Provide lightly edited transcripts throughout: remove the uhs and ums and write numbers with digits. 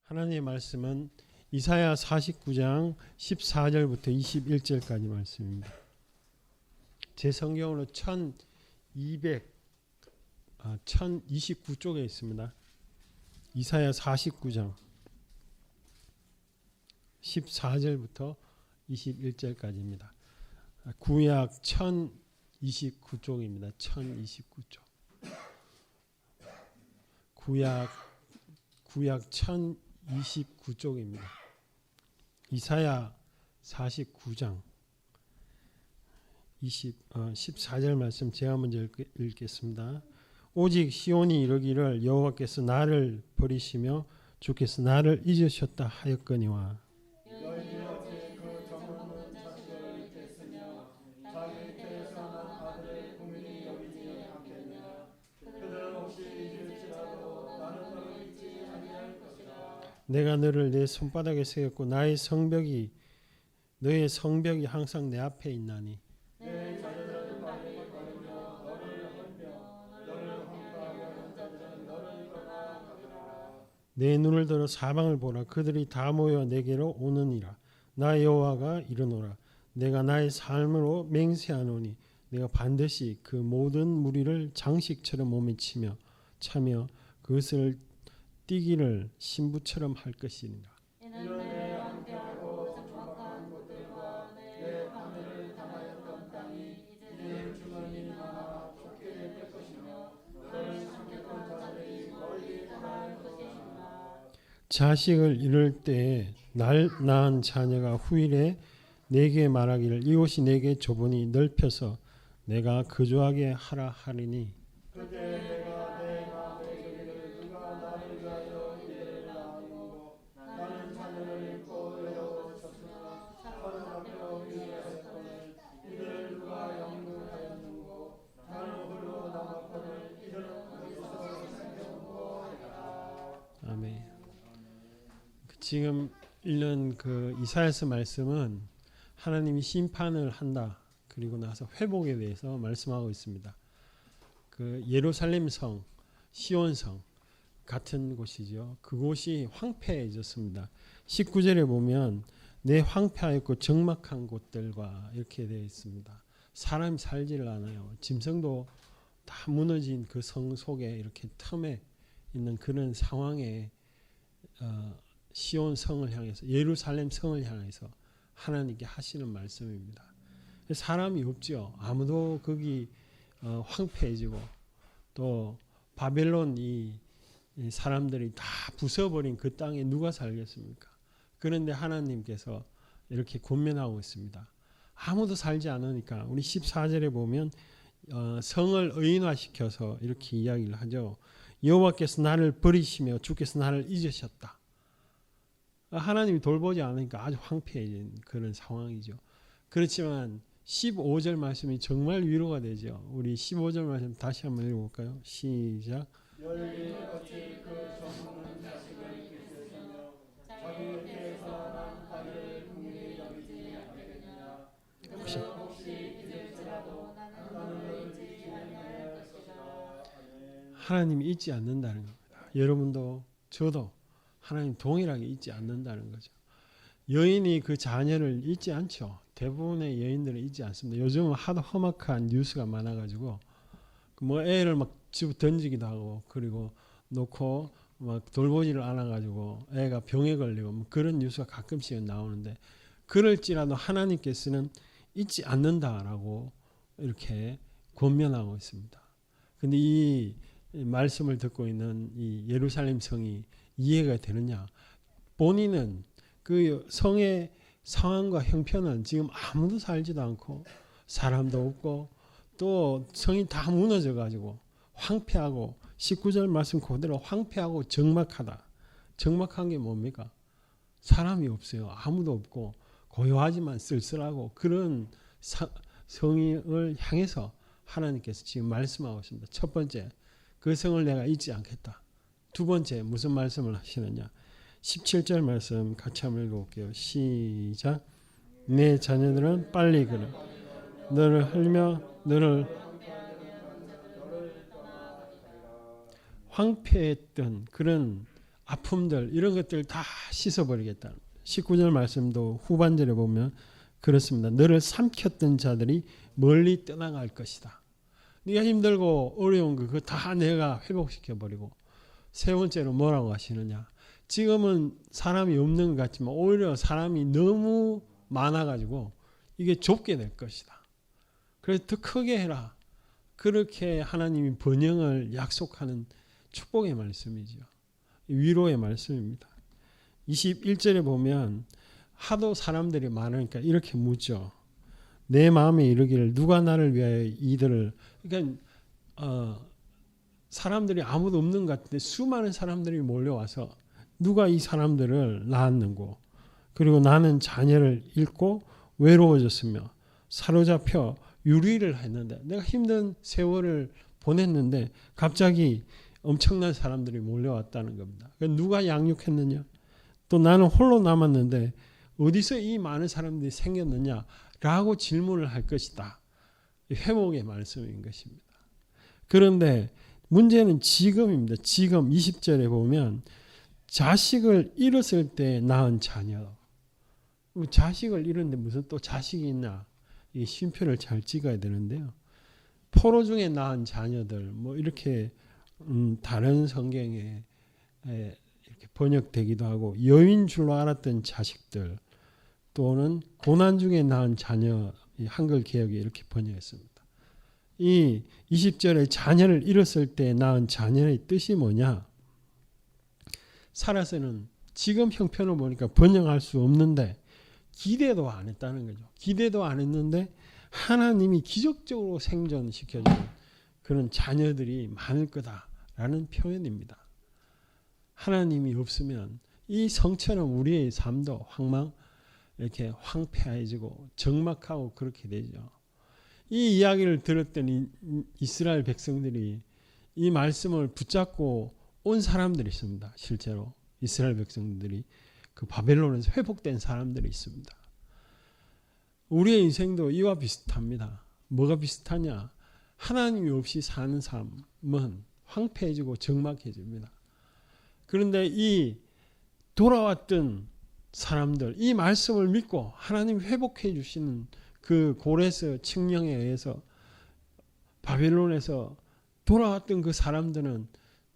하나님의 말씀은 이사야 49장 14절부터 21절까지 말씀입니다. 제 성경으로 1029쪽에 있습니다. 이사야 49장 14절부터 21절까지입니다. 구약 1029쪽입니다. 1029쪽. 구약 1029쪽입니다. 이사야 49장 14절 말씀 제가 먼저 읽겠습니다. 오직 시온이 이르기를 여호와께서 나를 버리시며 주께서 나를 잊으셨다 하였거니와 내가 너를 내 손바닥에 세웠고 너의 성벽이 항상 내 앞에 있나니 내 눈을 들어 사방을 보라. 그들이 다 모여 내게로 오느니라. 나 여호와가 이르노라. 내가 나의 삶으로 맹세하노니 내가 반드시 그 모든 무리를 장식처럼 몸에 차며 그것을 띠기를 신부처럼 할 것이니라. 자식을 잃을 때에 날 낳은 자녀가 후일에 내게 말하기를 이곳이 내게 좁으니 넓혀서 내가 거주하게 하라 하리니 아멘. 지금 읽는 그 이사야서 말씀은 하나님이 심판을 한다. 그리고 나서 회복에 대해서 말씀하고 있습니다. 그 예루살렘 성, 시온 성 같은 곳이죠. 그곳이 황폐해졌습니다. 19절에 보면 내 황폐하였고 적막한 곳들과 이렇게 되어 있습니다. 사람이 살지를 않아요. 짐승도 다 무너진 그 성 속에 이렇게 틈에 있는 그런 상황에 시온 성을 향해서 예루살렘 성을 향해서 하나님께 하시는 말씀입니다. 사람이 없죠. 아무도 거기 황폐해지고 또 바벨론 이 사람들이 다 부숴버린 그 땅에 누가 살겠습니까? 그런데 하나님께서 이렇게 권면하고 있습니다. 아무도 살지 않으니까 우리 14절에 보면 성을 의인화시켜서 이렇게 이야기를 하죠. 여호와께서 나를 버리시며 주께서 나를 잊으셨다. 하나님이 돌보지 않으니까 아주 황폐해진 그런 상황이죠. 그렇지만 15절 말씀이 정말 위로가 되죠. 우리 15절 말씀 다시 한번 읽어볼까요? 시작. 하나님이 잊지 않는다는 겁니다. 여러분도 저도 하나님 동일하게 잊지 않는다는 거죠. 여인이 그 자녀를 잊지 않죠. 대부분의 여인들은 잊지 않습니다. 요즘은 하도 험악한 뉴스가 많아가지고 뭐 애를 막 집어 던지기도 하고 그리고 놓고 막 돌보지를 않아가지고 애가 병에 걸리고 뭐 그런 뉴스가 가끔씩 나오는데 그럴지라도 하나님께서는 잊지 않는다라고 이렇게 권면하고 있습니다. 근데 이 말씀을 듣고 있는 이 예루살렘 성이 이해가 되느냐? 본인은 그 성의 상황과 형편은 지금 아무도 살지도 않고 사람도 없고 또 성이 다 무너져 가지고 황폐하고 19절 말씀 그대로 황폐하고 적막하다. 적막한 게 뭡니까? 사람이 없어요. 아무도 없고 고요하지만 쓸쓸하고 그런 성을 향해서 하나님께서 지금 말씀하고 있습니다. 첫 번째, 그 성을 내가 잊지 않겠다. 두 번째, 무슨 말씀을 하시느냐? 17절 말씀 같이 한번 읽어볼게요. 시작. 내 자녀들은 빨리 그를 너를 흘며 너를 황폐했던 그런 아픔들 이런 것들 다 씻어버리겠다. 19절 말씀도 후반절에 보면 그렇습니다. 너를 삼켰던 자들이 멀리 떠나갈 것이다. 네가 힘들고 어려운 거 그거 다 내가 회복시켜버리고 세 번째로 뭐라고 하시느냐. 지금은 사람이 없는 것 같지만 오히려 사람이 너무 많아가지고 이게 좁게 될 것이다. 그래서 더 크게 해라. 그렇게 하나님이 번영을 약속하는 축복의 말씀이죠. 위로의 말씀입니다. 21절에 보면 하도 사람들이 많으니까 이렇게 묻죠. 내 마음에 이르기를 누가 나를 위하여 이들을, 그러니까 사람들이 아무도 없는 것 같은데 수많은 사람들이 몰려와서 누가 이 사람들을 낳았는고, 그리고 나는 자녀를 잃고 외로워졌으며 사로잡혀 유리를 했는데, 내가 힘든 세월을 보냈는데 갑자기 엄청난 사람들이 몰려왔다는 겁니다. 누가 양육했느냐? 또 나는 홀로 남았는데 어디서 이 많은 사람들이 생겼느냐라고 질문을 할 것이다. 회복의 말씀인 것입니다. 그런데 문제는 지금입니다. 지금 20절에 보면 자식을 잃었을 때 낳은 자녀. 자식을 잃었는데 무슨 또 자식이 있나? 이 쉼표를 잘 찍어야 되는데요. 포로 중에 낳은 자녀들 뭐 이렇게 다른 성경에 이렇게 번역되기도 하고, 여인 줄로 알았던 자식들 또는 고난 중에 낳은 자녀, 한글 개혁에 이렇게 번역했습니다. 이 20절에 자녀를 잃었을 때 낳은 자녀의 뜻이 뭐냐? 살아서는 지금 형편을 보니까 번영할 수 없는데 기대도 안 했다는 거죠. 기대도 안 했는데 하나님이 기적적으로 생존시켜주는 그런 자녀들이 많을 거다라는 표현입니다. 하나님이 없으면 이 성처럼 우리의 삶도 이렇게 황폐해지고 적막하고 그렇게 되죠. 이 이야기를 들었던 이스라엘 백성들이 이 말씀을 붙잡고 온 사람들이 있습니다. 실제로 이스라엘 백성들이 그 바벨론에서 회복된 사람들이 있습니다. 우리의 인생도 이와 비슷합니다. 뭐가 비슷하냐? 하나님이 없이 사는 삶은 황폐해지고 적막해집니다. 그런데 이 돌아왔던 사람들, 이 말씀을 믿고 하나님 회복해 주시는 그 고레스 칙령에 의해서 바벨론에서 돌아왔던 그 사람들은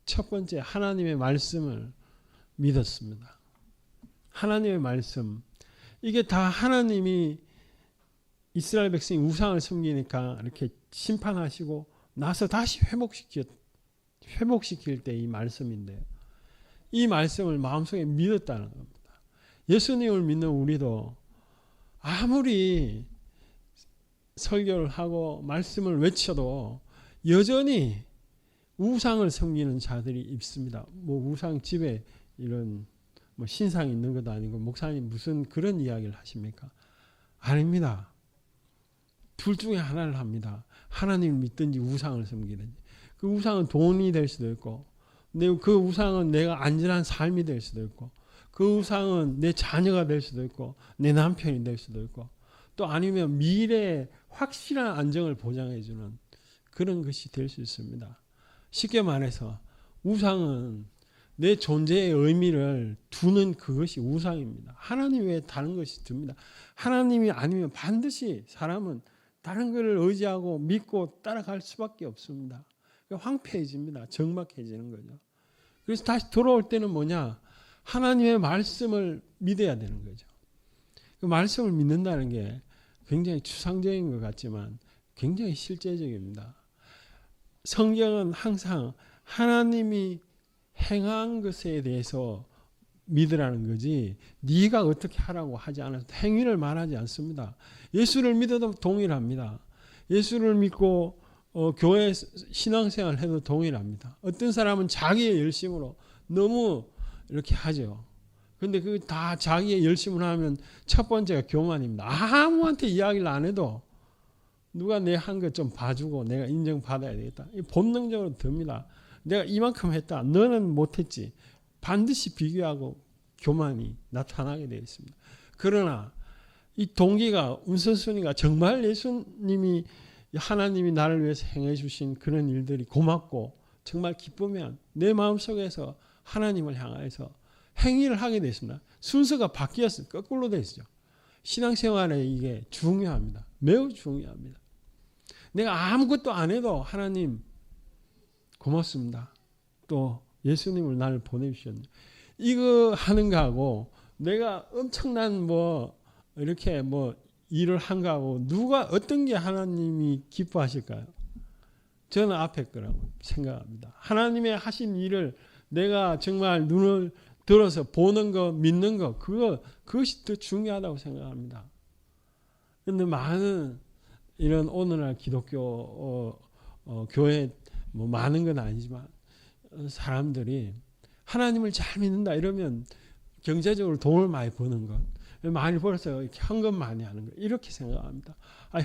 첫 번째 하나님의 말씀을 믿었습니다. 하나님의 말씀, 이게 다 하나님이 이스라엘 백성이 우상을 섬기니까 이렇게 심판하시고 나서 다시 회복시킬 때 이 말씀인데요. 이 말씀을 마음속에 믿었다는 겁니다. 예수님을 믿는 우리도 아무리 설교를 하고 말씀을 외쳐도 여전히 우상을 섬기는 자들이 있습니다. 뭐 우상 집에 이런 뭐 신상이 있는 것도 아니고 목사님 무슨 그런 이야기를 하십니까? 아닙니다. 둘 중에 하나를 합니다. 하나님을 믿든지 우상을 섬기든지. 그 우상은 돈이 될 수도 있고, 그 우상은 내가 안전한 삶이 될 수도 있고, 그 우상은 내 자녀가 될 수도 있고, 내 남편이 될 수도 있고, 또 아니면 미래에 확실한 안정을 보장해주는 그런 것이 될 수 있습니다. 쉽게 말해서 우상은 내 존재의 의미를 두는 그것이 우상입니다. 하나님 외에 다른 것이 듭니다. 하나님이 아니면 반드시 사람은 다른 것을 의지하고 믿고 따라갈 수밖에 없습니다. 황폐해집니다. 적막해지는 거죠. 그래서 다시 돌아올 때는 뭐냐? 하나님의 말씀을 믿어야 되는 거죠. 그 말씀을 믿는다는 게 굉장히 추상적인 것 같지만 굉장히 실제적입니다. 성경은 항상 하나님이 행한 것에 대해서 믿으라는 거지 네가 어떻게 하라고 하지 않아서 행위를 말하지 않습니다. 예수를 믿어도 동일합니다. 예수를 믿고 교회 신앙생활을 해도 동일합니다. 어떤 사람은 자기의 열심으로 너무 이렇게 하죠. 근데 그 다 자기의 열심을 하면 첫 번째가 교만입니다. 아무한테 이야기를 안 해도 누가 내 한 것 좀 봐주고 내가 인정받아야 되겠다. 본능적으로 듭니다. 내가 이만큼 했다. 너는 못했지. 반드시 비교하고 교만이 나타나게 되어 있습니다. 그러나 이 동기가 우선순위가 정말 예수님이 하나님이 나를 위해서 행해 주신 그런 일들이 고맙고 정말 기쁘면 내 마음속에서 하나님을 향해서 행위를 하게 됐습니다. 순서가 바뀌었어요. 거꾸로 됐죠. 신앙생활에 이게 중요합니다. 매우 중요합니다. 내가 아무것도 안 해도 하나님 고맙습니다. 또 예수님을 나를 보내주셨네. 이거 하는 거하고 내가 엄청난 이렇게 일을 한 거하고 누가 어떤 게 하나님이 기뻐하실까요? 저는 앞에 거라고 생각합니다. 하나님의 하신 일을 내가 정말 눈을 들어서 보는 거, 믿는 거, 그것이 더 중요하다고 생각합니다. 그런데 많은 이런 오늘날 기독교 교회 많은 건 아니지만 사람들이 하나님을 잘 믿는다 이러면 경제적으로 돈을 많이 버는 것, 많이 벌어서 이렇게 헌금 많이 하는 것 이렇게 생각합니다.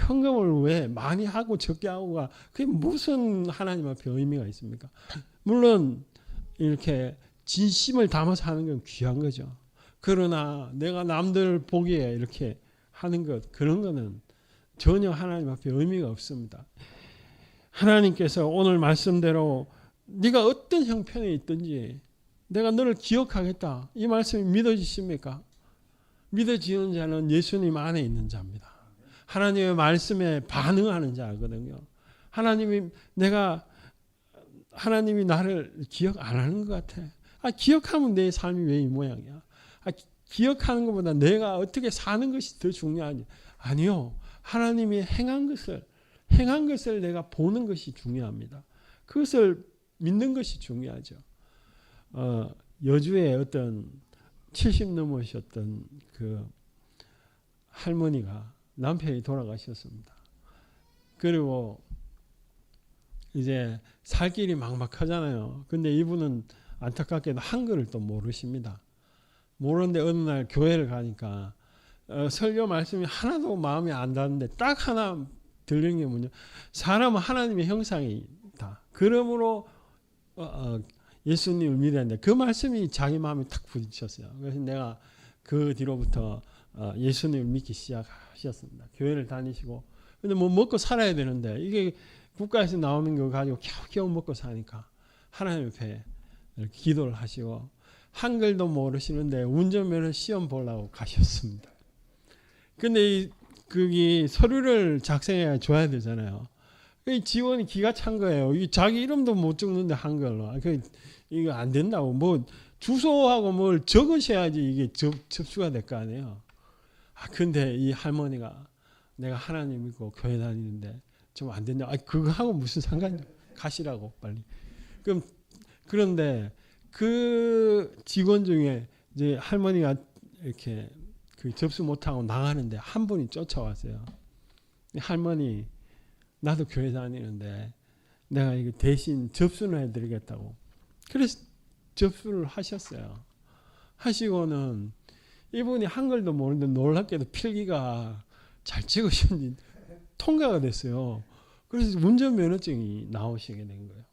헌금을 왜 많이 하고 적게 하고가 그게 무슨 하나님 앞에 의미가 있습니까? 물론 이렇게 진심을 담아서 하는 건 귀한 거죠. 그러나 내가 남들 보기에 이렇게 하는 것 그런 거는 전혀 하나님 앞에 의미가 없습니다. 하나님께서 오늘 말씀대로 네가 어떤 형편에 있든지 내가 너를 기억하겠다. 이 말씀이 믿어지십니까? 믿어지는 자는 예수님 안에 있는 자입니다. 하나님의 말씀에 반응하는 자거든요. 하나님이 나를 기억 안 하는 것 같아. 기억하면 내 삶이 왜 이 모양이야? 기억하는 것보다 내가 어떻게 사는 것이 더 중요하니? 아니요. 하나님이 행한 것을 내가 보는 것이 중요합니다. 그것을 믿는 것이 중요하죠. 여주에 어떤 70 넘으셨던 그 할머니가 남편이 돌아가셨습니다. 그리고 이제 살 길이 막막하잖아요. 근데 이분은 안타깝게도 한글을 또 모르십니다. 모르는데 어느 날 교회를 가니까 설교 말씀이 하나도 마음에 안 닿는데 딱 하나 들리는 게 뭐냐. 사람은 하나님의 형상이다. 그러므로 예수님을 믿어야 된다. 그 말씀이 자기 마음에 탁 부딪혔어요. 그래서 내가 그 뒤로부터 예수님을 믿기 시작하셨습니다. 교회를 다니시고. 근데 먹고 살아야 되는데 이게 국가에서 나오는 거 가지고 겨우겨우 먹고 사니까 하나님 앞에 기도를 하시고 한글도 모르시는데 운전면허 시험 보려고 가셨습니다. 근데 거기 서류를 작성해 줘야 되잖아요. 지원이 기가 찬 거예요. 자기 이름도 못 적는데 한글로. 이거 안 된다고. 주소하고 뭘 적으셔야지 이게 접수가 될 거 아니에요. 근데 이 할머니가 내가 하나님 믿고 교회 다니는데 좀 안 된다. 그거하고 무슨 상관이야. 가시라고 빨리. 그런데 그 직원 중에 이제 할머니가 이렇게 접수 못하고 나가는데 한 분이 쫓아왔어요. 할머니, 나도 교회 다니는데 내가 이거 대신 접수를 해드리겠다고. 그래서 접수를 하셨어요. 하시고는 이분이 한글도 모르는데 놀랍게도 필기가 잘 찍으셨는지 통과가 됐어요. 그래서 운전면허증이 나오시게 된 거예요.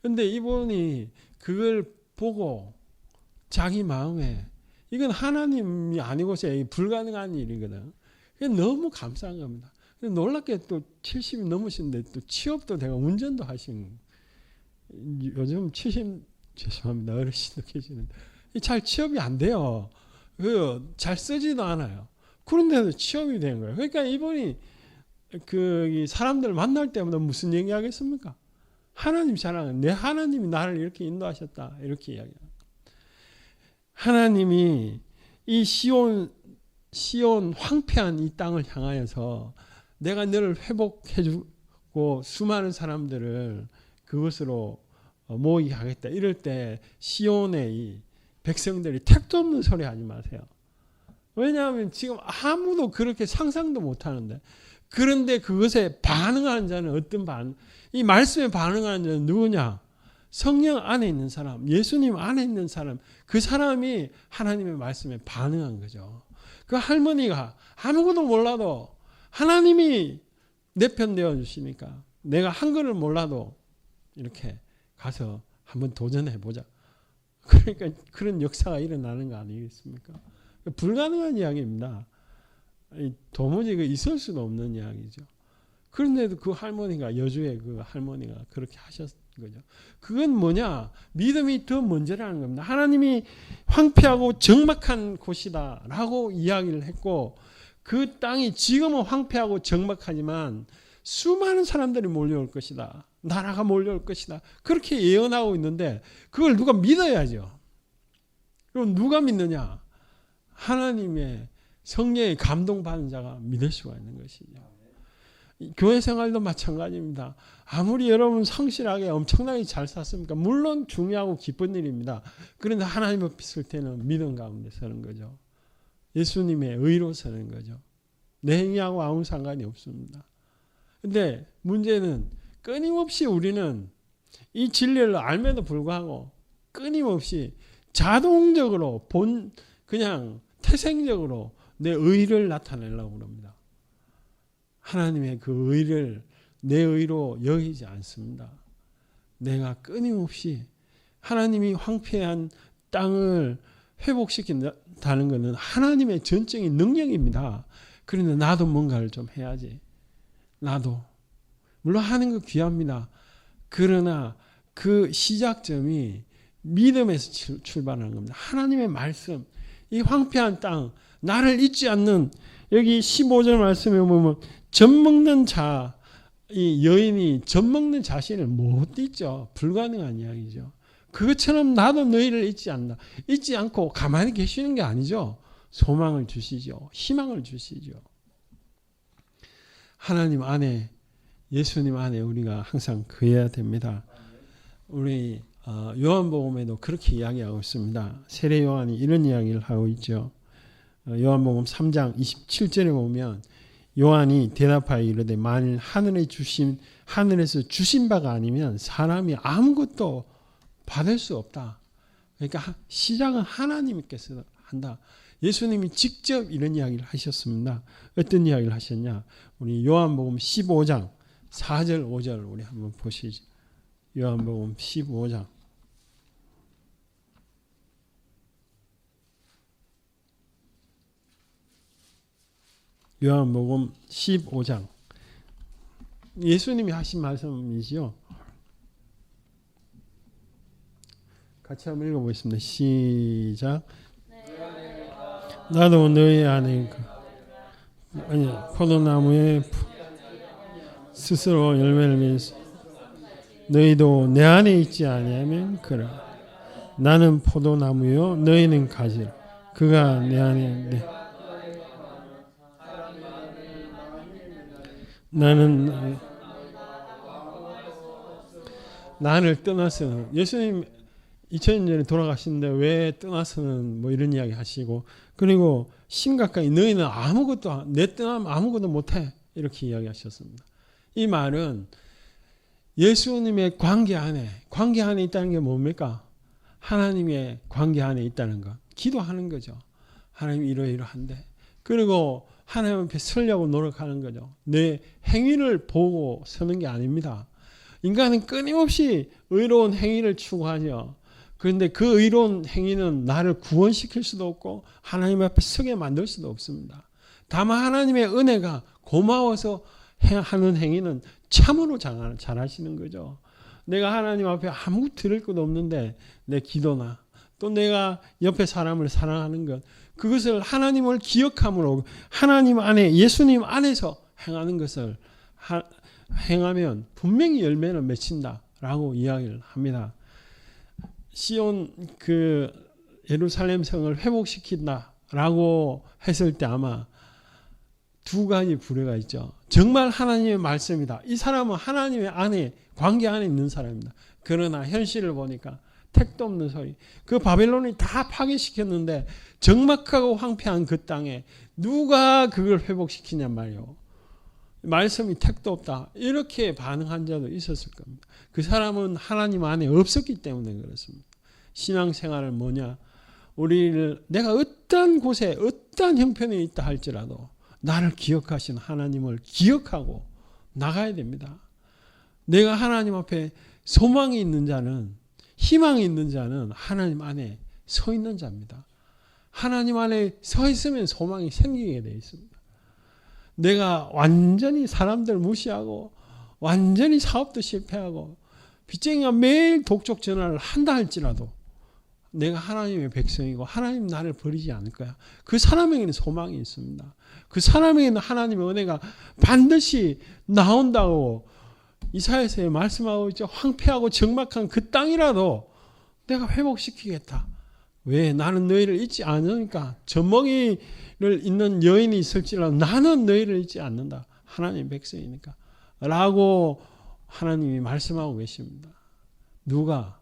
그런데 이분이 그걸 보고 자기 마음에 이건 하나님이 아니고서 불가능한 일이거든. 너무 감사한 겁니다. 놀랍게 또 70이 넘으신데 또 취업도 되고 운전도 하신 요즘 70 죄송합니다. 어르신도 계시는데 잘 취업이 안 돼요. 잘 쓰지도 않아요. 그런데도 취업이 된 거예요. 그러니까 이분이 사람들을 만날 때마다 무슨 얘기하겠습니까? 하나님 사랑은 내 하나님이 나를 이렇게 인도하셨다 이렇게 이야기합니다. 하나님이 이 시온 황폐한 이 땅을 향하여서 내가 너를 회복해주고 수많은 사람들을 그것으로 모이게 하겠다. 이럴 때 시온의 이 백성들이 택도 없는 소리 하지 마세요. 왜냐하면 지금 아무도 그렇게 상상도 못하는데 그런데 그것에 반응하는 자는 이 말씀에 반응하는 자는 누구냐? 성령 안에 있는 사람, 예수님 안에 있는 사람, 그 사람이 하나님의 말씀에 반응한 거죠. 그 할머니가 아무것도 몰라도 하나님이 내 편 되어 주시니까 내가 한글을 몰라도 이렇게 가서 한번 도전해 보자. 그러니까 그런 역사가 일어나는 거 아니겠습니까? 불가능한 이야기입니다. 도무지 있을 수도 없는 이야기죠. 그런데도 그 할머니가, 여주의 그 할머니가 그렇게 하셨 거죠. 그건 뭐냐? 믿음이 더 먼저라는 겁니다. 하나님이 황폐하고 적막한 곳이다라고 이야기를 했고, 그 땅이 지금은 황폐하고 적막하지만 수많은 사람들이 몰려올 것이다. 나라가 몰려올 것이다. 그렇게 예언하고 있는데 그걸 누가 믿어야죠. 그럼 누가 믿느냐? 하나님의 성령의 감동받은 자가 믿을 수가 있는 것이죠. 교회 생활도 마찬가지입니다. 아무리 여러분 성실하게 엄청나게 잘 샀습니까? 물론 중요하고 기쁜 일입니다. 그런데 하나님 앞에 설 때는 믿음 가운데 서는 거죠. 예수님의 의로 서는 거죠. 내 행위하고 아무 상관이 없습니다. 근데 문제는 끊임없이 우리는 이 진리를 알면도 불구하고 끊임없이 자동적으로 그냥 태생적으로 내 의를 나타내려고 합니다. 하나님의 그 의를 내 의로 여기지 않습니다. 내가 끊임없이 하나님이 황폐한 땅을 회복시킨다는 것은 하나님의 전적인 능력입니다. 그런데 나도 뭔가를 좀 해야지. 나도. 물론 하는 거 귀합니다. 그러나 그 시작점이 믿음에서 출발하는 겁니다. 하나님의 말씀, 이 황폐한 땅, 나를 잊지 않는, 여기 15절 말씀에 보면 젖먹는 자, 이 여인이 젖먹는 자신을 못 잊죠. 불가능한 이야기죠. 그것처럼 나도 너희를 잊지 않는다. 잊지 않고 가만히 계시는 게 아니죠. 소망을 주시죠. 희망을 주시죠. 하나님 안에, 예수님 안에 우리가 항상 거해야 됩니다. 우리 요한복음에도 그렇게 이야기하고 있습니다. 세례 요한이 이런 이야기를 하고 있죠. 요한복음 3장 27절에 보면 요한이 대답하여 이르되 만일 하늘에서 주신 바가 아니면 사람이 아무것도 받을 수 없다. 그러니까 시작은 하나님께서 한다. 예수님이 직접 이런 이야기를 하셨습니다. 어떤 이야기를 하셨냐? 우리 요한복음 15장 4절 5절 우리 한번 보시죠. 요한복음 15장 요한복음 15장 예수님이 하신 말씀이지요. 같이 한번 읽어보겠습니다. 시작. 나도 너희 안에 포도나무에 스스로 열매를 맺어 너희도 내 안에 있지 아니하면 그라. 나는 포도나무요 너희는 가지라. 그가 내 안에 나는 나를 떠나서는 예수님 2000년 전에 돌아가시는데 왜 떠나서는 뭐 이런 이야기 하시고 그리고 심각하게 너희는 아무것도 내 떠나면 아무것도 못해 이렇게 이야기하셨습니다. 이 말은 예수님의 관계 안에 있다는 게 뭡니까? 하나님의 관계 안에 있다는 것. 기도하는 거죠. 하나님 이러이러한데 그리고 하나님 앞에 서려고 노력하는 거죠. 내 행위를 보고 서는 게 아닙니다. 인간은 끊임없이 의로운 행위를 추구하죠. 그런데 그 의로운 행위는 나를 구원시킬 수도 없고 하나님 앞에 서게 만들 수도 없습니다. 다만 하나님의 은혜가 고마워서 하는 행위는 참으로 잘하시는 거죠. 내가 하나님 앞에 아무 들을 것도 없는데 내 기도나 또 내가 옆에 사람을 사랑하는 것 그것을 하나님을 기억함으로 하나님 안에 예수님 안에서 행하는 것을 행하면 분명히 열매를 맺힌다라고 이야기를 합니다. 시온 그 예루살렘 성을 회복시킨다라고 했을 때 아마 두 가지 부류가 있죠. 정말 하나님의 말씀이다. 이 사람은 하나님의 안에 관계 안에 있는 사람입니다. 그러나 현실을 보니까 택도 없는 소리. 그 바벨론이 다 파괴시켰는데 적막하고 황폐한 그 땅에 누가 그걸 회복시키냔 말이요. 말씀이 택도 없다. 이렇게 반응한 자도 있었을 겁니다. 그 사람은 하나님 안에 없었기 때문에 그렇습니다. 신앙생활은 뭐냐? 내가 어떠한 곳에 어떠한 형편에 있다 할지라도 나를 기억하신 하나님을 기억하고 나가야 됩니다. 내가 하나님 앞에 소망이 있는 자는 희망이 있는 자는 하나님 안에 서 있는 자입니다. 하나님 안에 서 있으면 소망이 생기게 되어 있습니다. 내가 완전히 사람들 무시하고 완전히 사업도 실패하고 빚쟁이가 매일 독촉 전화를 한다 할지라도 내가 하나님의 백성이고 하나님 나를 버리지 않을 거야. 그 사람에게는 소망이 있습니다. 그 사람에게는 하나님의 은혜가 반드시 나온다고 이사야서에 말씀하고 있죠. 황폐하고 적막한 그 땅이라도 내가 회복시키겠다. 왜? 나는 너희를 잊지 않으니까. 젖먹이를 잇는 여인이 있을지라도 나는 너희를 잊지 않는다. 하나님의 백성이니까. 라고 하나님이 말씀하고 계십니다. 누가?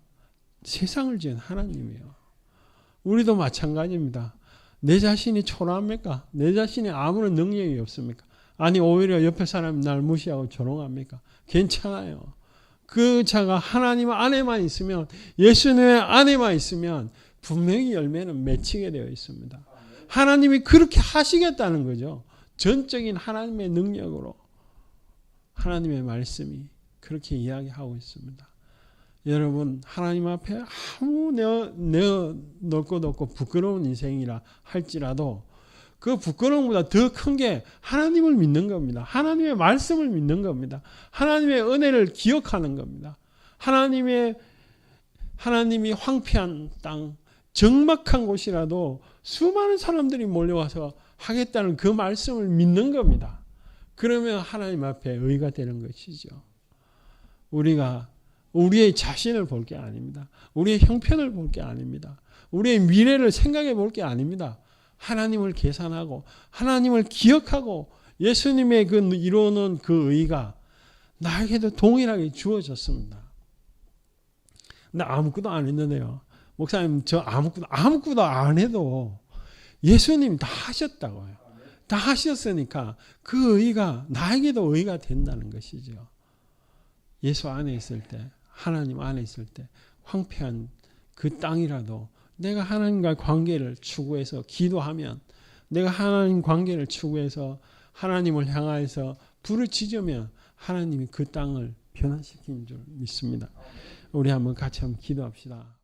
세상을 지은 하나님이에요. 우리도 마찬가지입니다. 내 자신이 초라합니까? 내 자신이 아무런 능력이 없습니까? 아니 오히려 옆에 사람이 날 무시하고 조롱합니까? 괜찮아요. 그 자가 하나님 안에만 있으면, 예수님의 안에만 있으면 분명히 열매는 맺히게 되어 있습니다. 하나님이 그렇게 하시겠다는 거죠. 전적인 하나님의 능력으로 하나님의 말씀이 그렇게 이야기하고 있습니다. 여러분, 하나님 앞에 아무 내어놓을 것 없고 부끄러운 인생이라 할지라도 그 부끄러움보다 더 큰 게 하나님을 믿는 겁니다. 하나님의 말씀을 믿는 겁니다. 하나님의 은혜를 기억하는 겁니다. 하나님이 황폐한 땅, 적막한 곳이라도 수많은 사람들이 몰려와서 하겠다는 그 말씀을 믿는 겁니다. 그러면 하나님 앞에 의가 되는 것이죠. 우리가 우리의 자신을 볼 게 아닙니다. 우리의 형편을 볼 게 아닙니다. 우리의 미래를 생각해 볼 게 아닙니다. 하나님을 계산하고 하나님을 기억하고 예수님의 그 이루어놓은 그 의가 나에게도 동일하게 주어졌습니다. 나 아무것도 안 했는데요. 목사님, 저 아무것도 안 해도 예수님이 다 하셨다고요. 다 하셨으니까 그 의가 나에게도 의가 된다는 것이죠. 예수 안에 있을 때, 하나님 안에 있을 때 황폐한 그 땅이라도 내가 하나님과 관계를 추구해서 기도하면, 내가 하나님 관계를 추구해서 하나님을 향하여서 불을 지으면 하나님이 그 땅을 변화시키는 줄 믿습니다. 우리 한번 같이 한번 기도합시다.